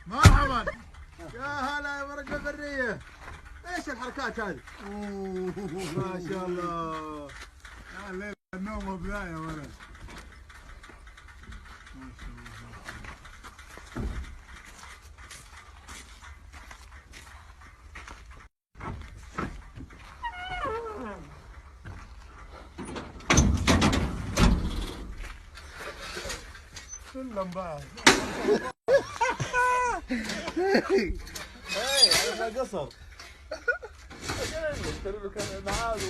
مرحبا. يا هلا يا ورقة البرية. ايش الحركات هذه؟ ما شاء الله. الليل النوم بداية يا ولد. ما شاء الله. كلهم بعض. هذا قصر. قالوا له كان معاد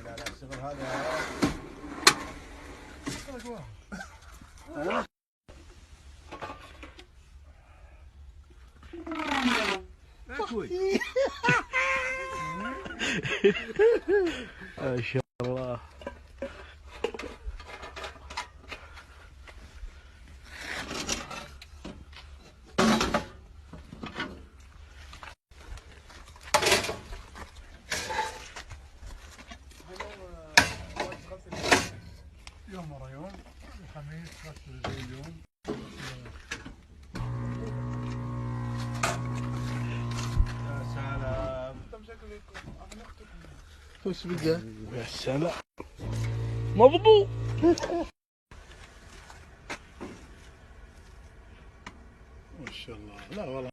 لا الشغل هذا اكوي. ما شاء الله. يوم ورا يوم، الخميس غسل زي اليوم. يا سلام. انت مشكلك اخنقتكم. وش بقى؟ يا سلام مضبوط. ما شاء الله. لا والله.